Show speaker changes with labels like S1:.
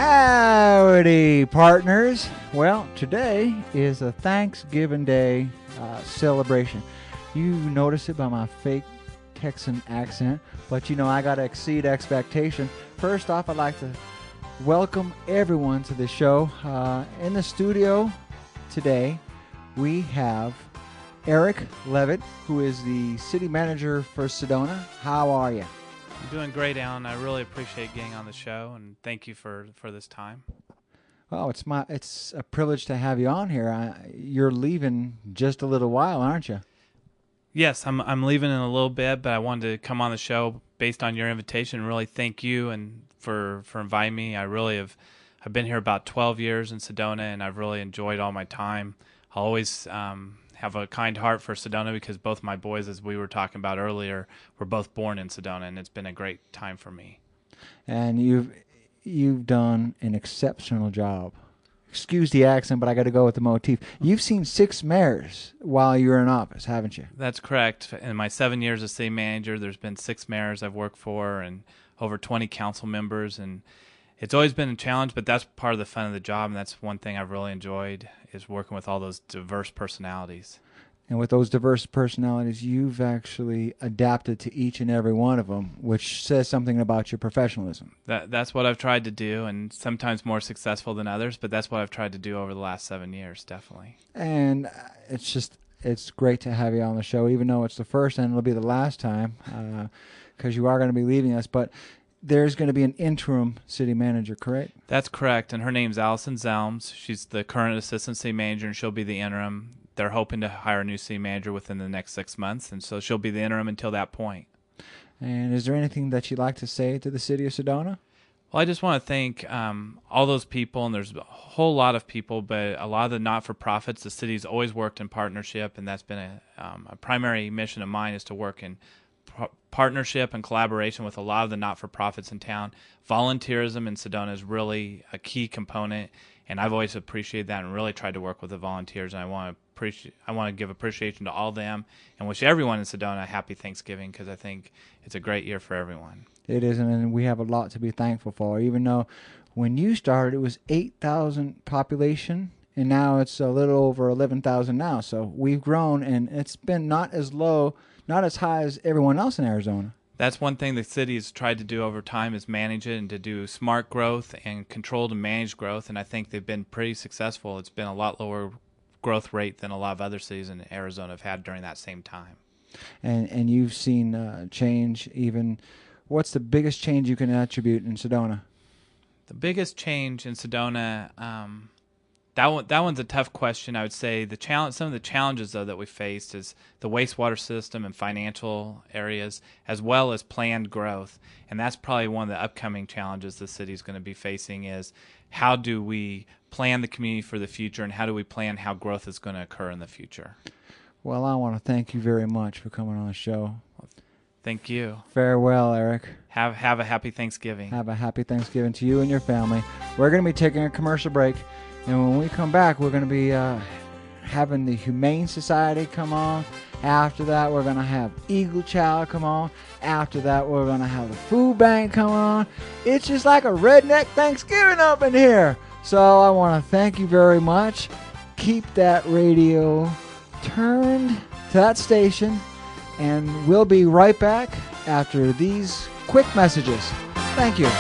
S1: Howdy, partners. Well, today is a Thanksgiving Day celebration. You notice it by my fake Texan accent, but you know I got to exceed expectation. First off, I'd like to welcome everyone to the show. In the studio today, we have Eric Levitt, who is the city manager for Sedona. How are you?
S2: I'm doing great, Alan. I really appreciate getting on the show, and thank you for this time.
S1: Well, it's a privilege to have you on here. You're leaving just a little while, aren't you?
S2: Yes, I'm leaving in a little bit, but I wanted to come on the show based on your invitation and really thank you and for inviting me. I've been here about 12 years in Sedona, and I've really enjoyed all my time. I always have a kind heart for Sedona because both my boys, as we were talking about earlier, were both born in Sedona, and it's been a great time for me.
S1: And you've done an exceptional job. Excuse the accent, but I got to go with the motif. You've seen 6 mayors while you were in office, haven't you?
S2: That's correct. In my 7 years as city manager, there's been 6 mayors I've worked for and over 20 council members, and it's always been a challenge, but that's part of the fun of the job, and that's one thing I've really enjoyed is working with all those diverse personalities.
S1: And with those diverse personalities, you've actually adapted to each and every one of them, which says something about your professionalism.
S2: That's what I've tried to do, and sometimes more successful than others, but that's what I've tried to do over the last 7 years, definitely.
S1: And it's great to have you on the show, even though it's the first and it'll be the last time, because you are going to be leaving us. But there's going to be an interim city manager, correct?
S2: That's correct, and her name's Allison Zelms. She's the current assistant city manager, and she'll be the interim. They're hoping to hire a new city manager within the next 6 months, and so she'll be the interim until that point.
S1: And is there anything that you'd like to say to the city of Sedona?
S2: Well, I just want to thank all those people, and there's a whole lot of people, but a lot of the not-for-profits, the city's always worked in partnership, and that's been a primary mission of mine is to work in partnership and collaboration with a lot of the not-for-profits in town. Volunteerism in Sedona is really a key component, and I've always appreciated that and really tried to work with the volunteers, and I want to give appreciation to all of them and wish everyone in Sedona a happy Thanksgiving because I think it's a great year for everyone.
S1: It is, and we have a lot to be thankful for, even though when you started it was 8,000 population, and now it's a little over 11,000 now. So we've grown, and it's been not as high as everyone else in Arizona.
S2: That's one thing the city has tried to do over time is manage it and to do smart growth and controlled and managed growth, and I think they've been pretty successful. It's been a lot lower growth rate than a lot of other cities in Arizona have had during that same time.
S1: And you've seen change even. What's the biggest change you can attribute in Sedona?
S2: The biggest change in Sedona, that one's a tough question. I would say some of the challenges though that we faced is the wastewater system and financial areas, as well as planned growth. And that's probably one of the upcoming challenges the city's going to be facing is how do we plan the community for the future, and how do we plan how growth is going to occur in the future?
S1: Well, I want to thank you very much for coming on the show.
S2: Thank you.
S1: Farewell, Eric.
S2: Have a happy Thanksgiving.
S1: Have a happy Thanksgiving to you and your family. We're going to be taking a commercial break, and when we come back, we're going to be having the Humane Society come on. After that, we're going to have Eagle Child come on. After that, we're going to have the Food Bank come on. It's just like a redneck Thanksgiving up in here. So I want to thank you very much. Keep that radio turned to that station, and we'll be right back after these quick messages. Thank you.